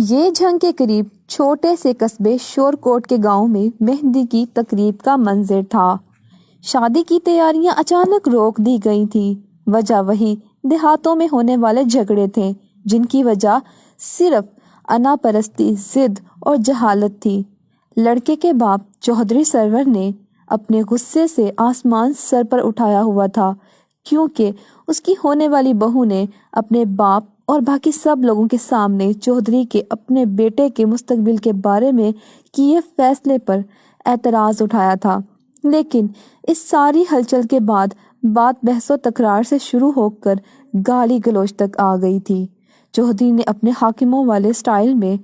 یہ جھنگ کے قریب چھوٹے سے قصبے شورکوٹ کے گاؤں میں مہندی کی تقریب کا منظر تھا۔ شادی کی تیاریاں اچانک روک دی گئی تھیں۔ وجہ وہی دیہاتوں میں ہونے والے جھگڑے تھے جن کی وجہ صرف انا پرستی، ضد اور جہالت تھی۔ لڑکے کے باپ چودھری سرور نے اپنے غصے سے آسمان سر پر اٹھایا ہوا تھا، کیونکہ اس کی ہونے والی بہو نے اپنے باپ اور باقی سب لوگوں کے سامنے چودھری کے اپنے بیٹے کے مستقبل کے بارے میں کیے فیصلے پر اعتراض اٹھایا تھا۔ لیکن اس ساری ہلچل کے بعد بات بحث و تکرار سے شروع ہو کر گالی گلوچ تک آ گئی تھی۔ چودھری نے اپنے حاکموں والے سٹائل میں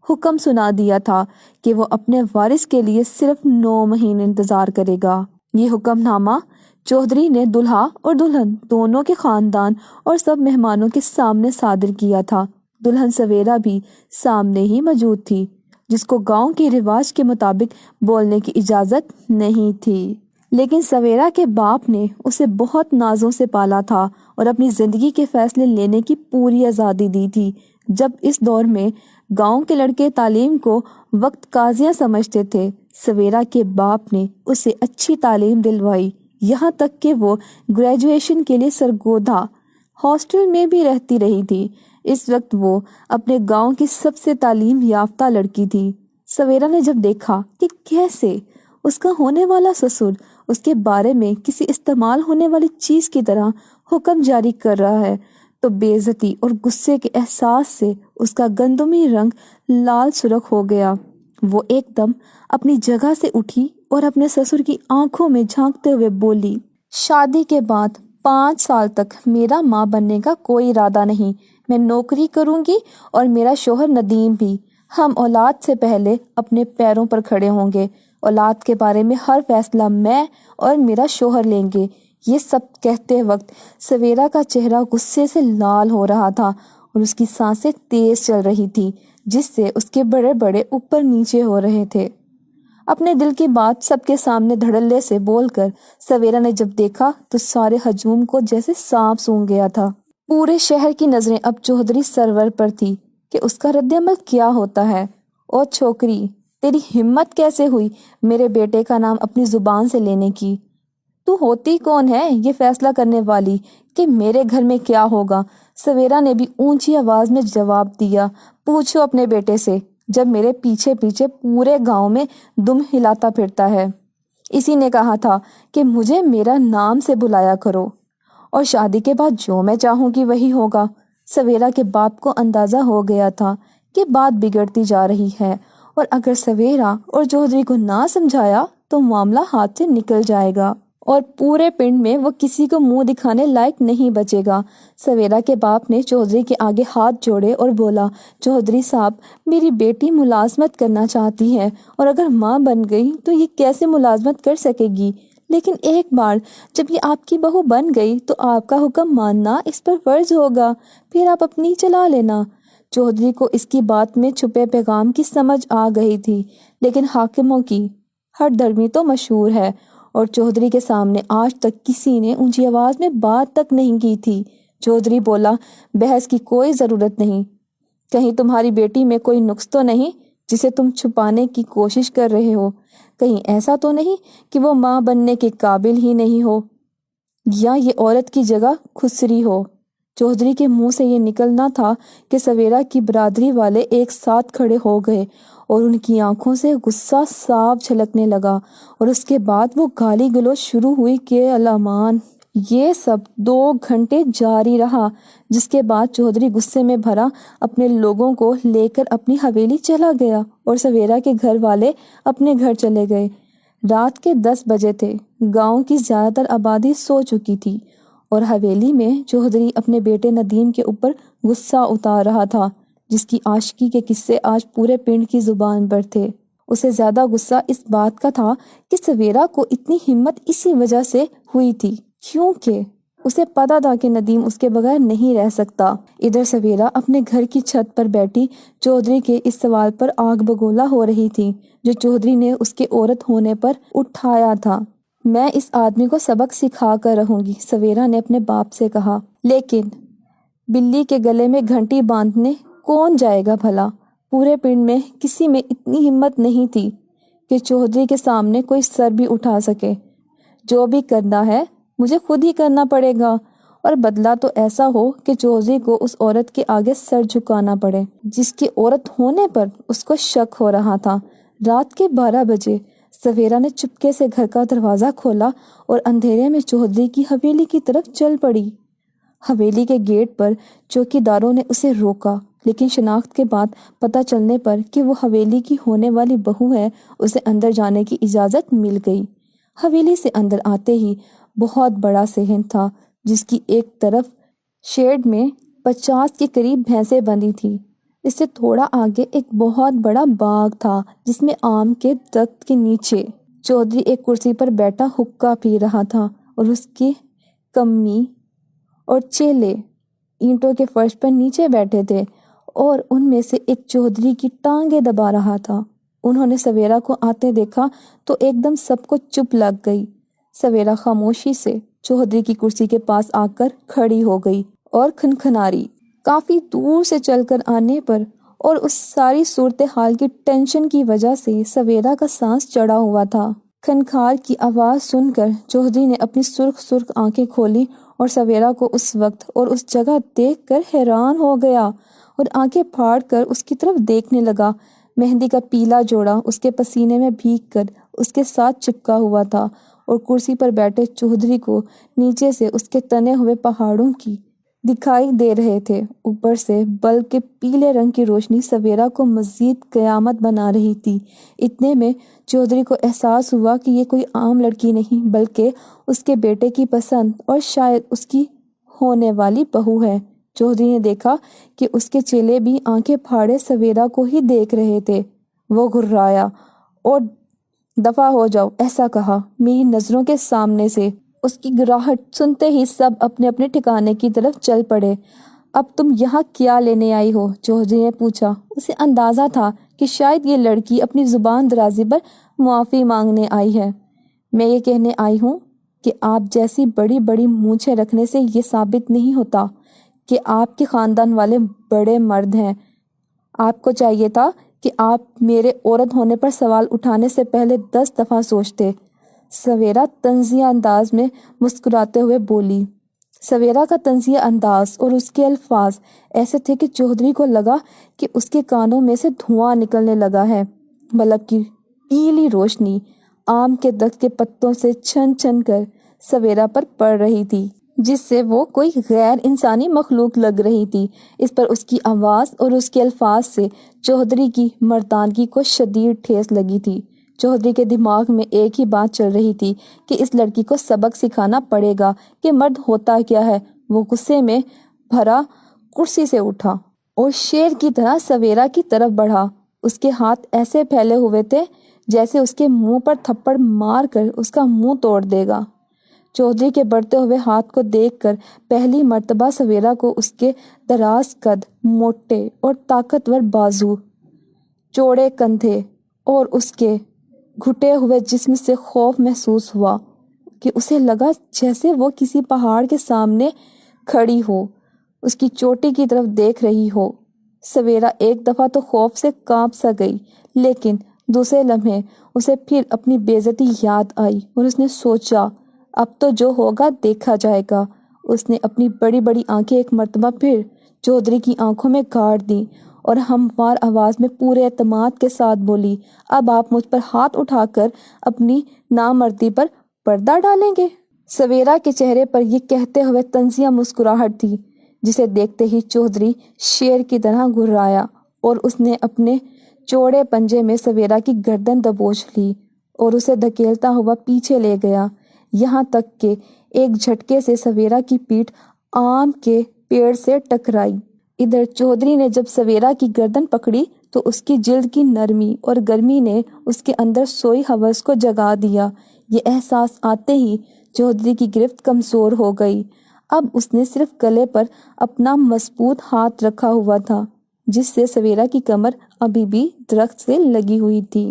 حکم سنا دیا تھا کہ وہ اپنے وارث کے لیے صرف 9 مہینے انتظار کرے گا۔ یہ حکم نامہ چودھری نے دلہا اور دلہن دونوں کے خاندان اور سب مہمانوں کے سامنے صادر کیا تھا۔ دلہن سویرا بھی سامنے ہی موجود تھی، جس کو گاؤں کے رواج کے مطابق بولنے کی اجازت نہیں تھی۔ لیکن سویرا کے باپ نے اسے بہت نازوں سے پالا تھا اور اپنی زندگی کے فیصلے لینے کی پوری آزادی دی تھی۔ جب اس دور میں گاؤں کے لڑکے تعلیم کو وقت قاضیاں سمجھتے تھے، سویرا کے باپ نے اسے اچھی تعلیم دلوائی، یہاں تک کہ وہ گریجویشن کے لیے سرگودھا ہاسٹل میں بھی رہتی رہی تھی۔ اس وقت وہ اپنے گاؤں کی سب سے تعلیم یافتہ لڑکی تھی۔ سویرا نے جب دیکھا کہ کیسے اس کا ہونے والا سسر اس کے بارے میں کسی استعمال ہونے والی چیز کی طرح حکم جاری کر رہا ہے، تو بے عزتی اور غصے کے احساس سے اس کا گندمی رنگ لال سرخ ہو گیا۔ وہ ایک دم اپنی جگہ سے اٹھی اور اپنے سسر کی آنکھوں میں جھانکتے ہوئے بولی، شادی کے بعد 5 سال تک میرا ماں بننے کا کوئی ارادہ نہیں۔ میں نوکری کروں گی اور میرا شوہر ندیم بھی۔ ہم اولاد سے پہلے اپنے پیروں پر کھڑے ہوں گے۔ اولاد کے بارے میں ہر فیصلہ میں اور میرا شوہر لیں گے۔ یہ سب کہتے وقت سویرا کا چہرہ غصے سے لال ہو رہا تھا اور اس کی سانسیں تیز چل رہی تھی، جس سے اس کے بڑے بڑے اوپر نیچے ہو رہے تھے۔ اپنے دل کی بات سب کے سامنے دھڑلے سے بول کر سویرا نے جب دیکھا تو سارے ہجوم کو جیسے سانپ سونگھ گیا تھا۔ پورے شہر کی نظریں اب چودھری سرور پر تھی کہ اس کا رد عمل کیا ہوتا ہے۔ او چھوکری، تیری ہمت کیسے ہوئی میرے بیٹے کا نام اپنی زبان سے لینے کی؟ تو ہوتی کون ہے یہ فیصلہ کرنے والی کہ میرے گھر میں کیا ہوگا؟ سویرا نے بھی اونچی آواز میں جواب دیا، پوچھو اپنے بیٹے سے، جب میرے پیچھے پیچھے پورے گاؤں میں دم ہلاتا پھرتا ہے۔ اسی نے کہا تھا کہ مجھے میرا نام سے بلایا کرو، اور شادی کے بعد جو میں چاہوں گی وہی ہوگا۔ سویرا کے باپ کو اندازہ ہو گیا تھا کہ بات بگڑتی جا رہی ہے، اور اگر سویرا اور چودھری کو نہ سمجھایا تو معاملہ ہاتھ سے نکل جائے گا اور پورے پنڈ میں وہ کسی کو منہ دکھانے لائق نہیں بچے گا۔ سویرا کے باپ نے چودھری کے آگے ہاتھ جوڑے اور بولا، چودھری صاحب، میری بیٹی ملازمت کرنا چاہتی ہے، اور اگر ماں بن گئی تو یہ کیسے ملازمت کر سکے گی؟ لیکن ایک بار جب یہ آپ کی بہو بن گئی تو آپ کا حکم ماننا اس پر فرض ہوگا، پھر آپ اپنی چلا لینا۔ چودھری کو اس کی بات میں چھپے پیغام کی سمجھ آ گئی تھی، لیکن حاکموں کی ہٹ دھرمی تو مشہور ہے، اور چودھری کے سامنے آج تک کسی نے اونچی آواز میں بات تک نہیں کی تھی۔ چودھری بولا، بحث کی کوئی ضرورت نہیں۔ کہیں تمہاری بیٹی میں کوئی نقص تو نہیں جسے تم چھپانے کی کوشش کر رہے ہو؟ کہیں ایسا تو نہیں کہ وہ ماں بننے کے قابل ہی نہیں ہو، یا یہ عورت کی جگہ خسری ہو؟ چودھری کے منہ سے یہ نکلنا تھا کہ سویرا کی برادری والے ایک ساتھ کھڑے ہو گئے اور ان کی آنکھوں سے غصہ صاف جھلکنے لگا، اور اس کے بعد وہ گالی گلوچ شروع ہوئی کہ الامان۔ یہ سب 2 گھنٹے جاری رہا، جس کے بعد چودھری غصے میں بھرا اپنے لوگوں کو لے کر اپنی حویلی چلا گیا اور سویرا کے گھر والے اپنے گھر چلے گئے۔ رات کے 10 بجے تھے۔ گاؤں کی زیادہ تر آبادی سو چکی تھی، اور حویلی میں چودھری اپنے بیٹے ندیم کے اوپر غصہ اتار رہا تھا، جس کی عاشقی کے قصے آج پورے پنڈ کی زبان پر تھے۔ اسے زیادہ غصہ اس بات کا تھا کہ سویرا کو اتنی ہمت اسی وجہ سے ہوئی تھی کیونکہ اسے پتا تھا کہ ندیم اس کے بغیر نہیں رہ سکتا۔ ادھر سویرا اپنے گھر کی چھت پر بیٹھی چودھری کے اس سوال پر آگ بگولا ہو رہی تھی جو چودھری نے اس کے عورت ہونے پر اٹھایا تھا۔ میں اس آدمی کو سبق سکھا کر رہوں گی، سویرا نے اپنے باپ سے کہا، لیکن بلی کے گلے میں گھنٹی باندھنے کون جائے گا بھلا؟ پورے پنڈ میں کسی میں اتنی ہمت نہیں تھی کہ چودھری کے سامنے کوئی سر بھی اٹھا سکے۔ جو بھی کرنا ہے مجھے خود ہی کرنا پڑے گا، اور بدلہ تو ایسا ہو کہ چودھری کو اس عورت کے آگے سر جھکانا پڑے جس کی عورت ہونے پر اس کو شک ہو رہا تھا۔ رات کے 12 بجے سویرا نے چپکے سے گھر کا دروازہ کھولا اور اندھیرے میں چودھری کی حویلی کی طرف چل پڑی۔ حویلی کے گیٹ پر چوکیداروں نے اسے روکا، لیکن شناخت کے بعد پتہ چلنے پر کہ وہ حویلی کی ہونے والی بہو ہے، اسے اندر جانے کی اجازت مل گئی۔ حویلی سے اندر آتے ہی بہت بڑا صحن تھا، جس کی ایک طرف شیڈ میں 50 کے قریب بھینسیں بندھی تھیں۔ اس سے تھوڑا آگے ایک بہت بڑا باغ تھا، جس میں آم کے درخت کے نیچے چودھری ایک کرسی پر بیٹھا حقہ پی رہا تھا، اور اس کی کمی اور چیلے اینٹوں کے فرش پر نیچے بیٹھے تھے، اور ان میں سے ایک چودھری کی ٹانگیں دبا رہا تھا۔ انہوں نے سویرا کو آتے دیکھا تو ایک دم سب کو چپ لگ گئی۔ سویرا خاموشی سے چودھری کی کرسی کے پاس آ کر کھڑی ہو گئی اور کھنکھناری۔ کافی دور سے چل کر آنے پر اور اس ساری صورتحال کی ٹینشن کی وجہ سے سویرا کا سانس چڑھا ہوا تھا۔ کھنکھار کی آواز سن کر چودھری نے اپنی سرخ آنکھیں کھولی اور سویرا کو اس وقت اور اس جگہ دیکھ کر حیران ہو گیا اور آنکھیں پھاڑ کر اس کی طرف دیکھنے لگا۔ مہندی کا پیلا جوڑا اس کے پسینے میں بھیگ کر اس کے ساتھ چپکا ہوا تھا، اور کرسی پر بیٹھے چودھری کو نیچے سے اس کے تنے ہوئے پہاڑوں کی دکھائی دے رہے تھے۔ اوپر سے بلب کے پیلے رنگ کی روشنی سویرا کو مزید قیامت بنا رہی تھی۔ اتنے میں چودھری کو احساس ہوا کہ یہ کوئی عام لڑکی نہیں، بلکہ اس کے بیٹے کی پسند اور شاید اس کی ہونے والی بہو ہے۔ چودھری نے دیکھا کہ اس کے چیلے بھی آنکھیں پھاڑے سویرا کو ہی دیکھ رہے تھے۔ وہ گھررایا اور دفع ہو جاؤ، ایسا کہا، میری نظروں کے سامنے سے۔ اس کی گراہٹ سنتے ہی سب اپنے اپنے ٹھکانے کی طرف چل پڑے۔ اب تم یہاں کیا لینے آئی ہو؟ چودھری نے پوچھا۔ اسے اندازہ تھا کہ شاید یہ لڑکی اپنی زبان درازی پر معافی مانگنے آئی ہے۔ میں یہ کہنے آئی ہوں کہ آپ جیسی بڑی بڑی مونچھیں رکھنے سے یہ ثابت نہیں ہوتا کہ آپ کے خاندان والے بڑے مرد ہیں۔ آپ کو چاہیے تھا کہ آپ میرے عورت ہونے پر سوال اٹھانے سے پہلے 10 دفعہ سوچتے۔ سویرا طنزیہ انداز میں مسکراتے ہوئے بولی۔ سویرا کا طنزیہ انداز اور اس کے الفاظ ایسے تھے کہ چودھری کو لگا کہ اس کے کانوں میں سے دھواں نکلنے لگا ہے۔ بلب کی پیلی روشنی آم کے درخت کے پتوں سے چھن چھن کر سویرا پر پڑ رہی تھی، جس سے وہ کوئی غیر انسانی مخلوق لگ رہی تھی۔ اس پر اس کی آواز اور اس کے الفاظ سے چودھری کی مردانگی کو شدید ٹھیس لگی تھی۔ چودھری کے دماغ میں ایک ہی بات چل رہی تھی کہ اس لڑکی کو سبق سکھانا پڑے گا کہ مرد ہوتا کیا ہے۔ وہ غصے میں بھرا کرسی سے اٹھا اور شیر کی طرح سویرا کی طرف بڑھا۔ اس کے ہاتھ ایسے پھیلے ہوئے تھے جیسے اس کے منہ پر تھپڑ مار کر اس کا منہ توڑ دے گا۔ چودھری کے بڑھتے ہوئے ہاتھ کو دیکھ کر پہلی مرتبہ سویرا کو اس کے دراز قد، موٹے اور طاقتور بازو، چوڑے کندھے اور اس کے گھٹے ہوئے جسم سے خوف محسوس ہوا کہ اسے لگا جیسے وہ کسی پہاڑ کے سامنے کھڑی ہو، اس کی چوٹی کی طرف دیکھ رہی ہو۔ سویرا ایک دفعہ تو خوف سے کانپ سا گئی، لیکن دوسرے لمحے اسے پھر اپنی بے عزتی یاد آئی اور اس نے سوچا اب تو جو ہوگا دیکھا جائے گا۔ اس نے اپنی بڑی بڑی آنکھیں ایک مرتبہ پھر چودھری کی آنکھوں میں گاڑ دیں اور ہموار آواز میں پورے اعتماد کے ساتھ بولی، اب آپ مجھ پر ہاتھ اٹھا کر اپنی نامردی پر پردہ ڈالیں گے؟ سویرا کے چہرے پر یہ کہتے ہوئے طنزیہ مسکراہٹ تھی، جسے دیکھتے ہی چودھری شیر کی طرح گھررایا اور اس نے اپنے چوڑے پنجے میں سویرا کی گردن دبوچ لی اور اسے دھکیلتا ہوا پیچھے لے گیا، یہاں تک کہ ایک جھٹکے سے سویرا کی پیٹھ آم کے پیڑ سے ٹکرائی۔ ادھر چودھری نے جب سویرا کی گردن پکڑی تو اس کی جلد کی نرمی اور گرمی نے اس کے اندر سوئی ہوس کو جگا دیا۔ یہ احساس آتے ہی چودھری کی گرفت کمزور ہو گئی۔ اب اس نے صرف گلے پر اپنا مضبوط ہاتھ رکھا ہوا تھا، جس سے سویرا کی کمر ابھی بھی درخت سے لگی ہوئی تھی۔